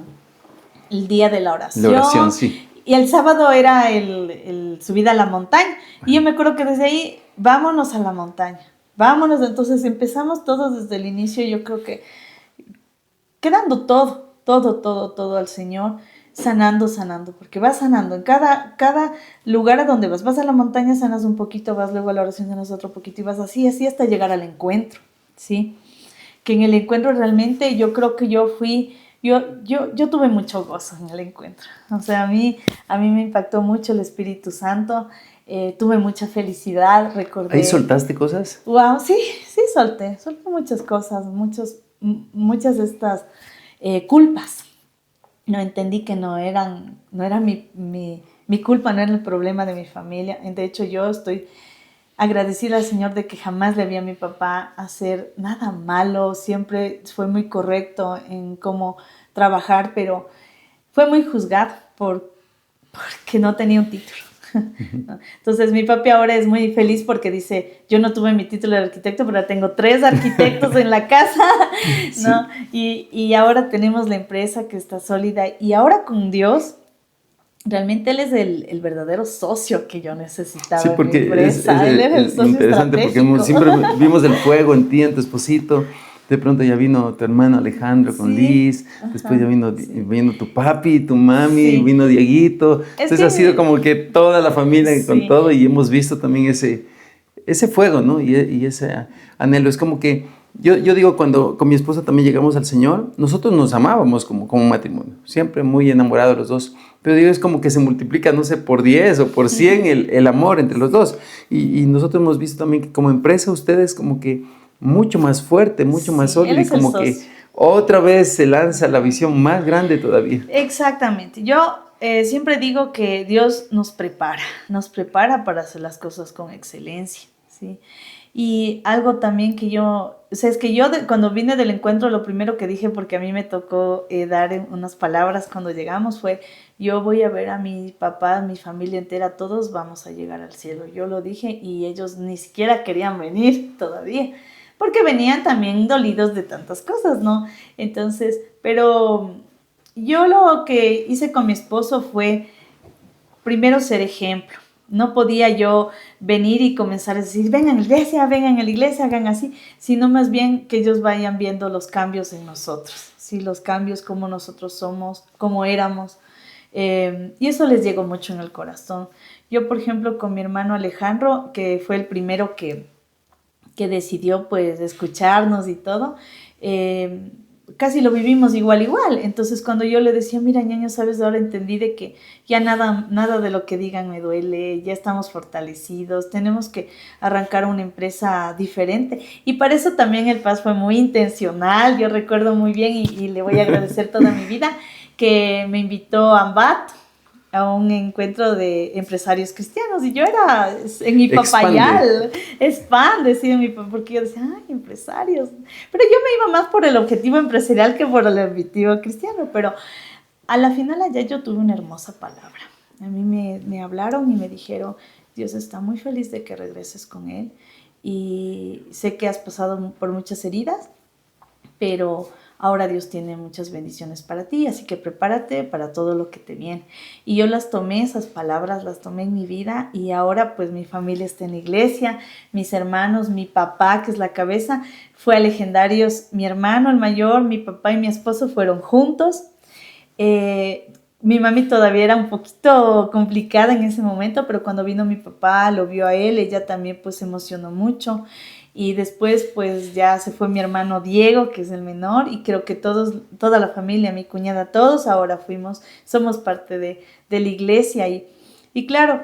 S1: el día de la oración.
S2: La oración, sí.
S1: Y el sábado era el subida a la montaña. Y yo me acuerdo que desde ahí, vámonos a la montaña, vámonos. Entonces empezamos todos desde el inicio, yo creo que quedando todo al Señor. Sanando, porque vas sanando. En cada lugar a donde vas a la montaña, sanas un poquito, vas luego a la oración, sanas otro poquito y vas así hasta llegar al encuentro, ¿sí? Que en el encuentro realmente yo creo que yo tuve mucho gozo en el encuentro. O sea, a mí me impactó mucho el Espíritu Santo, tuve mucha felicidad, recordé.
S2: ¿Ahí soltaste cosas?
S1: Wow, sí, solté muchas cosas, muchas de estas culpas. No entendí que no era mi culpa, no era el problema de mi familia. De hecho, yo estoy agradecida al Señor de que jamás le vi a mi papá hacer nada malo. Siempre fue muy correcto en cómo trabajar, pero fue muy juzgado porque no tenía un título. Entonces mi papi ahora es muy feliz porque dice, yo no tuve mi título de arquitecto, pero tengo 3 arquitectos en la casa, ¿no? Sí. Y ahora tenemos la empresa que está sólida y ahora con Dios, realmente él es el verdadero socio que yo necesitaba.
S2: Sí, porque
S1: en mi empresa. Él es el socio
S2: interesante porque siempre vimos el fuego en ti, en tu esposito. De pronto ya vino tu hermano Alejandro con Liz, después ya vino tu papi, tu mami, vino Dieguito. Entonces ha sido como que toda la familia con todo y hemos visto también ese fuego, ¿no? Y ese anhelo. Es como que yo digo, cuando con mi esposa también llegamos al Señor, nosotros nos amábamos como matrimonio, siempre muy enamorados los dos. Pero digo, es como que se multiplica, no sé, por 10 o por 100 el amor entre los dos. Y nosotros hemos visto también que como empresa ustedes como que mucho más fuerte, mucho más sólido y como que otra vez se lanza la visión más grande todavía.
S1: Exactamente. Yo siempre digo que Dios nos prepara para hacer las cosas con excelencia, ¿sí? Y algo también que es que yo cuando vine del encuentro, lo primero que dije, porque a mí me tocó dar unas palabras cuando llegamos, fue, yo voy a ver a mi papá, a mi familia entera, todos vamos a llegar al cielo. Yo lo dije y ellos ni siquiera querían venir todavía, porque venían también dolidos de tantas cosas, ¿no? Entonces, pero yo lo que hice con mi esposo fue primero ser ejemplo. No podía yo venir y comenzar a decir, vengan a la iglesia, hagan así, sino más bien que ellos vayan viendo los cambios en nosotros, ¿sí? Los cambios, como nosotros somos, como éramos. Y eso les llegó mucho en el corazón. Yo, por ejemplo, con mi hermano Alejandro, que fue el primero que decidió pues escucharnos y todo, casi lo vivimos igual. Entonces cuando yo le decía, mira ñaño, sabes, ahora entendí de que ya nada de lo que digan me duele, ya estamos fortalecidos, tenemos que arrancar una empresa diferente. Y para eso también el Paz fue muy intencional. Yo recuerdo muy bien y le voy a agradecer toda mi vida que me invitó a Ambat a un encuentro de empresarios cristianos y yo era en mi papayal, decía mi papá, porque yo decía, ay, empresarios. Pero yo me iba más por el objetivo empresarial que por el objetivo cristiano, pero a la final allá yo tuve una hermosa palabra. A mí me hablaron y me dijeron, Dios está muy feliz de que regreses con Él y sé que has pasado por muchas heridas, pero ahora Dios tiene muchas bendiciones para ti, así que prepárate para todo lo que te viene. Y yo las tomé, esas palabras las tomé en mi vida y ahora pues mi familia está en la iglesia, mis hermanos, mi papá que es la cabeza, fue a Legendarios, mi hermano el mayor, mi papá y mi esposo fueron juntos. Mi mami todavía era un poquito complicada en ese momento, pero cuando vino mi papá, lo vio a él, ella también pues se emocionó mucho. Y después pues ya se fue mi hermano Diego, que es el menor, y creo que toda la familia, mi cuñada, todos ahora somos parte de la iglesia. Y claro,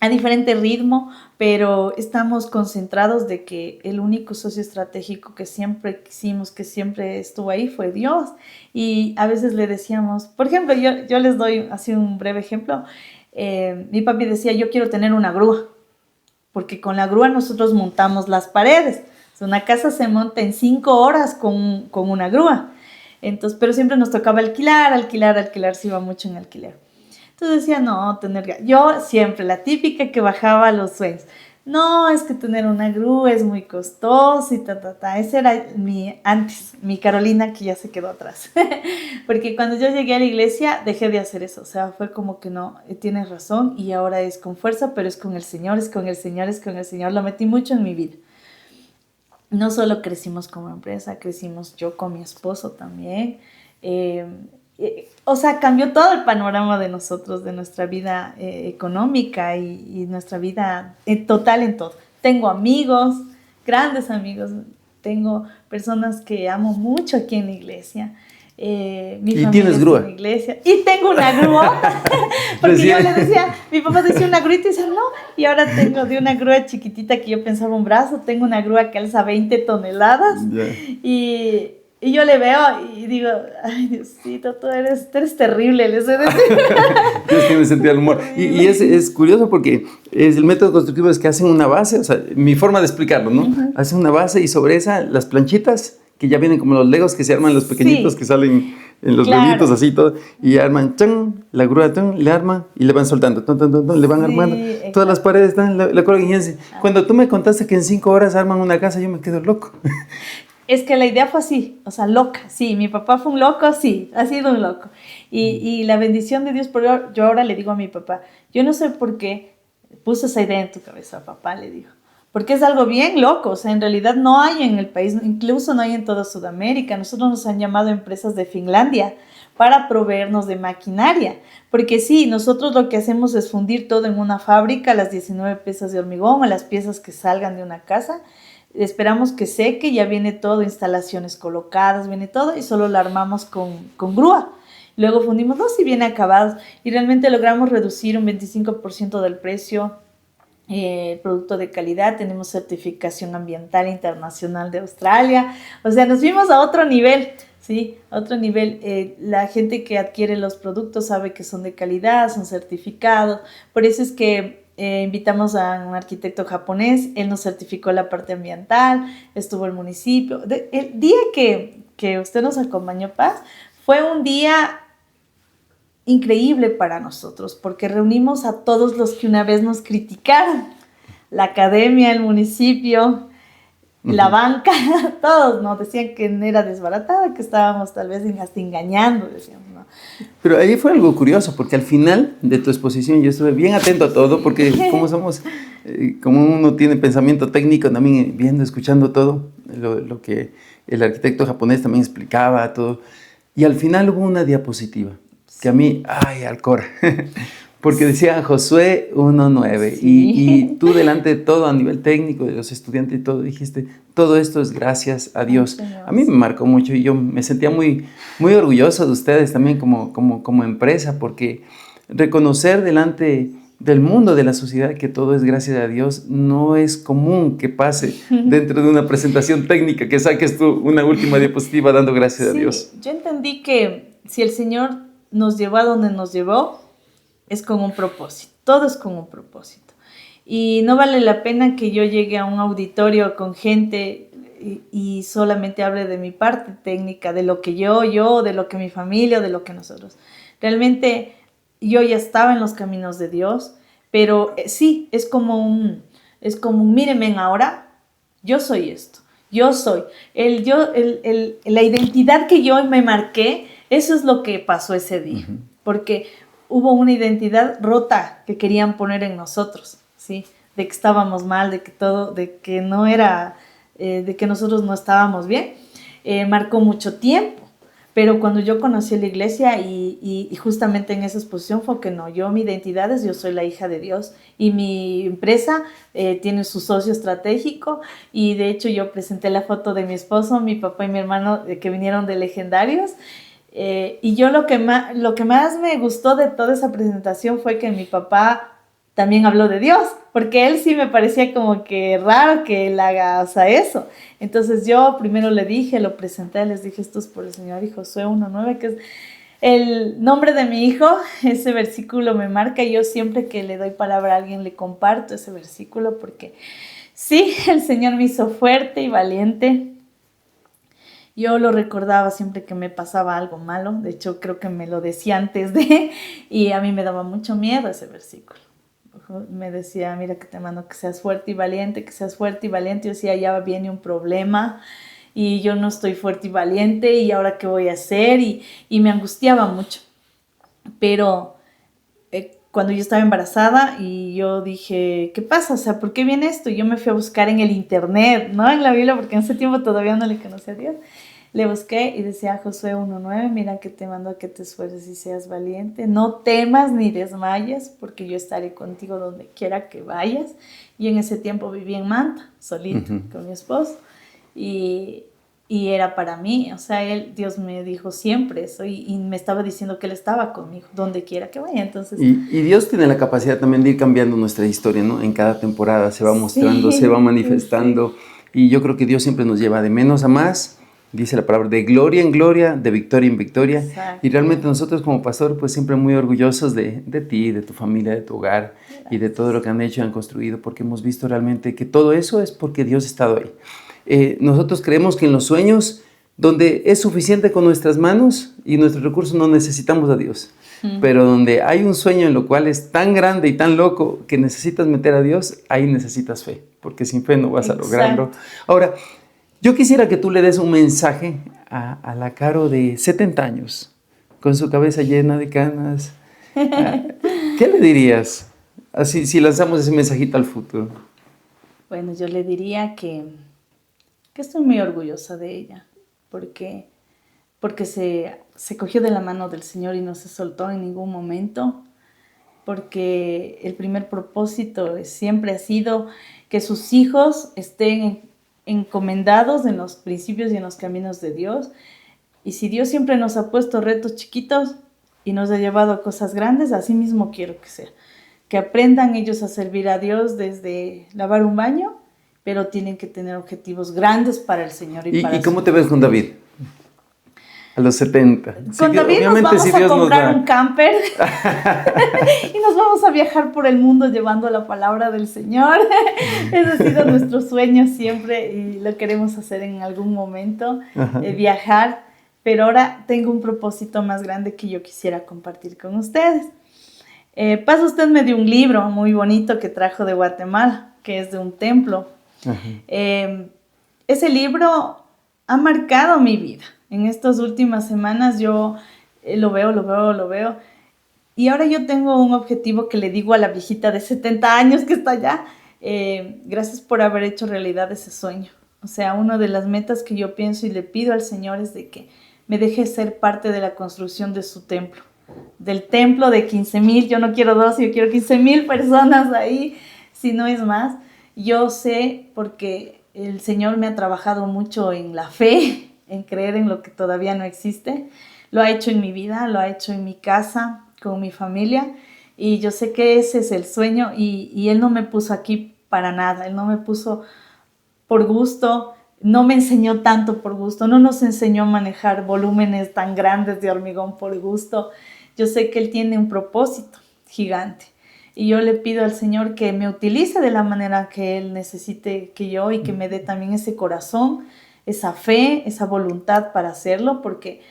S1: a diferente ritmo, pero estamos concentrados de que el único socio estratégico que siempre quisimos, que siempre estuvo ahí, fue Dios. Y a veces le decíamos, por ejemplo, yo les doy así un breve ejemplo. Mi papi decía, yo quiero tener una grúa, porque con la grúa nosotros montamos las paredes. O sea, una casa se monta en 5 horas con una grúa. Entonces, pero siempre nos tocaba alquilar, se iba mucho en alquiler. Entonces decía, no, yo siempre, la típica que bajaba los sueños. No, es que tener una grúa es muy costoso y Esa era mi Carolina que ya se quedó atrás. Porque cuando yo llegué a la iglesia dejé de hacer eso. O sea, fue como que no, tienes razón y ahora es con fuerza, pero es con el Señor, es con el Señor, es con el Señor. Lo metí mucho en mi vida. No solo crecimos como empresa, crecimos yo con mi esposo también. O sea, cambió todo el panorama de nosotros, de nuestra vida económica y nuestra vida total en todo. Tengo amigos, grandes amigos, tengo personas que amo mucho aquí en la iglesia.
S2: ¿Y tienes grúa?
S1: En la iglesia. Y tengo una grúa, porque yo le decía, mi papá decía una grúa y decía no, y ahora tengo de una grúa chiquitita que yo pensaba un brazo, tengo una grúa que alza 20 toneladas y yo le veo y digo, ay Diosito, tú eres terrible, les he de decir.
S2: Dios tiene sentido del humor. Y es curioso porque el método constructivo es que hacen una base, o sea, mi forma de explicarlo, ¿no? Uh-huh. Hacen una base y sobre esa las planchitas, que ya vienen como los legos que se arman los pequeñitos que salen en los huevitos así todo, y arman, la grúa, le arman y le van soltando, le van armando, todas las paredes están, la cuelgan y así. Cuando tú me contaste que en 5 horas arman una casa, yo me quedo loco.
S1: Es que la idea fue así, o sea, loca, sí, mi papá fue un loco, sí, ha sido un loco. Y la bendición de Dios, por yo ahora le digo a mi papá, yo no sé por qué puse esa idea en tu cabeza, papá, le digo. Porque es algo bien loco, o sea, en realidad no hay en el país, incluso no hay en toda Sudamérica. Nosotros nos han llamado empresas de Finlandia para proveernos de maquinaria. Porque sí, nosotros lo que hacemos es fundir todo en una fábrica, las 19 piezas de hormigón o las piezas que salgan de una casa. Esperamos que seque, ya viene todo, instalaciones colocadas, viene todo y solo la armamos con grúa. Luego fundimos dos y viene acabados y realmente logramos reducir un 25% del precio. Producto de calidad, tenemos certificación ambiental internacional de Australia, o sea, nos fuimos a otro nivel, ¿sí? A otro nivel. La gente que adquiere los productos sabe que son de calidad, son certificados, por eso es que invitamos a un arquitecto japonés, él nos certificó la parte ambiental, estuvo el municipio. El día que usted nos acompañó, Paz, fue un día increíble para nosotros, porque reunimos a todos los que una vez nos criticaron, la academia, el municipio, la banca, todos nos decían que era desbaratada, que estábamos tal vez hasta engañando, decíamos, ¿no?
S2: Pero ahí fue algo curioso, porque al final de tu exposición yo estuve bien atento a todo, porque como somos, como uno tiene pensamiento técnico, también viendo, escuchando todo, lo que el arquitecto japonés también explicaba, todo, y al final hubo una diapositiva que a mí, Alcora, porque decía Josué 1:9, y tú delante de todo a nivel técnico, de los estudiantes y todo, dijiste, todo esto es gracias a Dios. A mí me marcó mucho y yo me sentía muy, muy orgulloso de ustedes también como empresa, porque reconocer delante del mundo, de la sociedad, que todo es gracias a Dios, no es común que pase dentro de una presentación técnica, que saques tú una última diapositiva dando gracias a Dios.
S1: Yo entendí que si el Señor nos llevó a donde nos llevó, es con un propósito, todo es con un propósito. Y no vale la pena que yo llegue a un auditorio con gente y solamente hable de mi parte técnica, de lo que yo, de lo que mi familia, de lo que nosotros. Realmente yo ya estaba en los caminos de Dios, pero sí, es como un, mírenme ahora, yo soy esto, yo soy, la identidad que yo me marqué, eso es lo que pasó ese día, porque hubo una identidad rota que querían poner en nosotros, ¿sí? De que estábamos mal, de que todo, de que no era, de que nosotros no estábamos bien, marcó mucho tiempo. Pero cuando yo conocí la iglesia y justamente en esa exposición fue que no, mi identidad es yo soy la hija de Dios y mi empresa tiene su socio estratégico y de hecho yo presenté la foto de mi esposo, mi papá y mi hermano que vinieron de Legendarios y yo lo que más me gustó de toda esa presentación fue que mi papá también habló de Dios, porque él sí me parecía como que raro que él haga, o sea, eso. Entonces yo primero le dije, lo presenté, les dije, esto es por el Señor y Josué 1:9, que es el nombre de mi hijo. Ese versículo me marca y yo siempre que le doy palabra a alguien le comparto ese versículo porque sí, el Señor me hizo fuerte y valiente. Yo lo recordaba siempre que me pasaba algo malo, de hecho creo que me lo decía antes y a mí me daba mucho miedo ese versículo. Me decía, mira que te mando que seas fuerte y valiente, que seas fuerte y valiente. Yo decía, ya viene un problema y yo no estoy fuerte y valiente y ahora qué voy a hacer y me angustiaba mucho. Pero cuando yo estaba embarazada y yo dije, ¿qué pasa? O sea, ¿por qué viene esto? Y yo me fui a buscar en el internet, no en la Biblia, porque en ese tiempo todavía no le conocía a Dios. Le busqué y decía Josué 1:9, mira que te mando a que te esfuerces y seas valiente, no temas ni desmayes, porque yo estaré contigo donde quiera que vayas. Y en ese tiempo viví en Manta, solito, con mi esposo, y era para mí, o sea, Dios me dijo siempre eso, y me estaba diciendo que Él estaba conmigo, donde quiera que vaya, entonces...
S2: Y Dios tiene la capacidad también de ir cambiando nuestra historia, ¿no? En cada temporada se va mostrando, se va manifestando, y yo creo que Dios siempre nos lleva de menos a más. Dice la palabra, de gloria en gloria, de victoria en victoria. Exacto. Y realmente nosotros como pastor, pues siempre muy orgullosos de ti, de tu familia, de tu hogar. Gracias. Y de todo lo que han hecho y han construido, porque hemos visto realmente que todo eso es porque Dios ha estado ahí. Nosotros creemos que en los sueños, donde es suficiente con nuestras manos y nuestros recursos, no necesitamos a Dios. Pero donde hay un sueño en lo cual es tan grande y tan loco que necesitas meter a Dios, ahí necesitas fe, porque sin fe no vas a lograrlo. Ahora, yo quisiera que tú le des un mensaje a la Caro de 70 años, con su cabeza llena de canas. ¿Qué le dirías? Así, si lanzamos ese mensajito al futuro.
S1: Bueno, yo le diría que estoy muy orgullosa de ella, porque se cogió de la mano del Señor y no se soltó en ningún momento, porque el primer propósito siempre ha sido que sus hijos estén encomendados en los principios y en los caminos de Dios. Y si Dios siempre nos ha puesto retos chiquitos y nos ha llevado a cosas grandes, así mismo quiero que sea. Que aprendan ellos a servir a Dios desde lavar un baño, pero tienen que tener objetivos grandes para el Señor.
S2: ¿Y cómo te ves con David? A los 70.
S1: Con David nos vamos a comprar un camper y nos vamos a viajar por el mundo llevando la palabra del Señor. Ese ha sido nuestro sueño siempre y lo queremos hacer en algún momento, viajar. Pero ahora tengo un propósito más grande que yo quisiera compartir con ustedes. Pasa usted me dio un libro muy bonito que trajo de Guatemala, que es de un templo. Ese libro ha marcado mi vida. En estas últimas semanas yo lo veo. Y ahora yo tengo un objetivo que le digo a la viejita de 70 años que está allá. Gracias por haber hecho realidad ese sueño. O sea, una de las metas que yo pienso y le pido al Señor es de que me deje ser parte de la construcción de su templo. Del templo de 15,000, yo no quiero 12, yo quiero 15,000 personas ahí, si no es más. Yo sé porque el Señor me ha trabajado mucho en la fe, en creer en lo que todavía no existe. Lo ha hecho en mi vida, lo ha hecho en mi casa, con mi familia, y yo sé que ese es el sueño y Él no me puso aquí para nada, Él no me puso por gusto, no me enseñó tanto por gusto, no nos enseñó a manejar volúmenes tan grandes de hormigón por gusto. Yo sé que Él tiene un propósito gigante. Y yo le pido al Señor que me utilice de la manera que Él necesite que yo, y que me dé también ese corazón, esa fe, esa voluntad para hacerlo, porque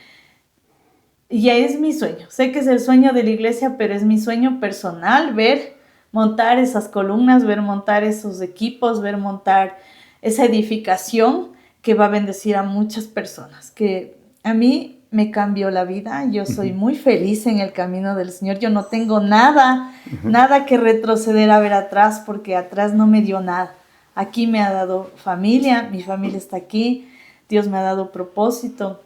S1: ya es mi sueño. Sé que es el sueño de la iglesia, pero es mi sueño personal ver montar esas columnas, ver montar esos equipos, ver montar esa edificación que va a bendecir a muchas personas, que a mí me cambió la vida. Yo soy muy feliz en el camino del Señor. Yo no tengo nada que retroceder a ver atrás, porque atrás no me dio nada. Aquí me ha dado familia, mi familia está aquí, Dios me ha dado propósito,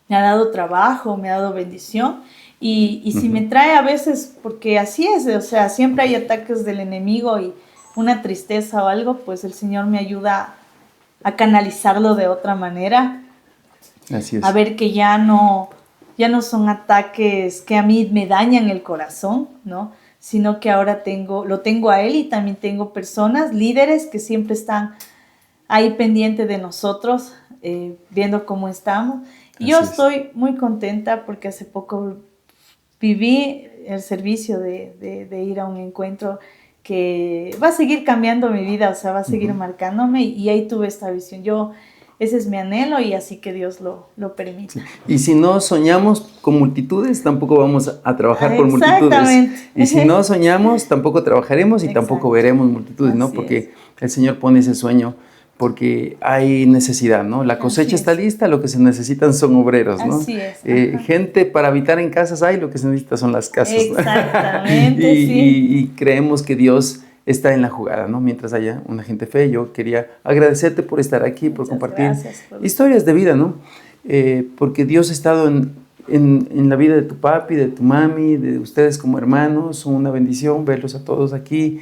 S1: me ha dado trabajo, me ha dado bendición. Y si me trae a veces, porque así es, o sea, siempre hay ataques del enemigo y una tristeza o algo, pues el Señor me ayuda a canalizarlo de otra manera.
S2: Así es.
S1: A ver que ya no son ataques que a mí me dañan el corazón, ¿no? Sino que ahora lo tengo a Él, y también tengo personas, líderes que siempre están ahí pendientes de nosotros, viendo cómo estamos. Y yo estoy muy contenta porque hace poco viví el servicio de ir a un encuentro que va a seguir cambiando mi vida, o sea, va a seguir marcándome, y ahí tuve esta visión. Ese es mi anhelo, y así que Dios lo permita.
S2: Sí. Y si no soñamos con multitudes, tampoco vamos a trabajar por multitudes. Y si no soñamos, tampoco trabajaremos y tampoco veremos multitudes, ¿no? Porque el Señor pone ese sueño porque hay necesidad, ¿no? La cosecha está lista, lo que se necesitan son obreros, ¿no?
S1: Así es.
S2: Gente para habitar en casas hay, lo que se necesita son las casas, ¿no?
S1: Exactamente,
S2: y creemos que Dios está en la jugada, ¿no? Mientras haya una gente fe. Yo quería agradecerte por estar aquí, por compartir historias de vida, ¿no? Porque Dios ha estado en la vida de tu papi, de tu mami, de ustedes como hermanos. Son una bendición verlos a todos aquí.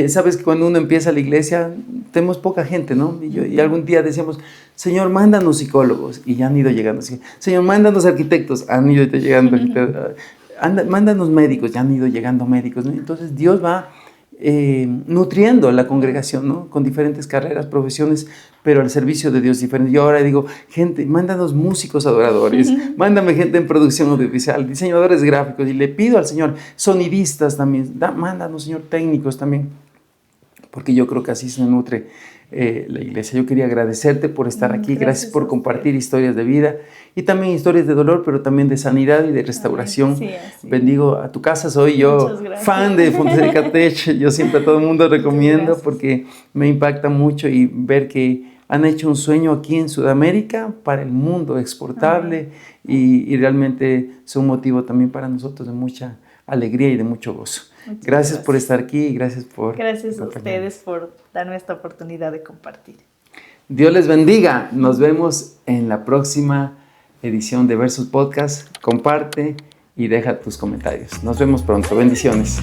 S2: Sabes que cuando uno empieza la iglesia, tenemos poca gente, ¿no? Y algún día decíamos, Señor, mándanos psicólogos, y ya han ido llegando. Señor, mándanos arquitectos, han ido llegando. Mándanos médicos, ya han ido llegando médicos, ¿no? Entonces Dios va nutriendo a la congregación, ¿no? Con diferentes carreras, profesiones, pero al servicio de Dios diferente. Yo ahora digo, gente, mándanos músicos adoradores, mándame gente en producción audiovisual, diseñadores gráficos, y le pido al Señor, sonidistas también, mándanos, Señor, técnicos también, porque yo creo que así se nutre la iglesia. Yo quería agradecerte por estar aquí, gracias por compartir historias de vida y también historias de dolor, pero también de sanidad y de restauración.
S1: Sí.
S2: Bendigo a tu casa, soy yo fan de Fonseca Tech, yo siempre a todo el mundo recomiendo porque me impacta mucho, y ver que han hecho un sueño aquí en Sudamérica para el mundo exportable, y realmente son motivo también para nosotros de mucha alegría y de mucho gozo. Gracias por estar aquí y gracias por...
S1: Gracias a ustedes por darme esta oportunidad de compartir.
S2: Dios les bendiga. Nos vemos en la próxima edición de Versus Podcast. Comparte y deja tus comentarios. Nos vemos pronto. Bendiciones.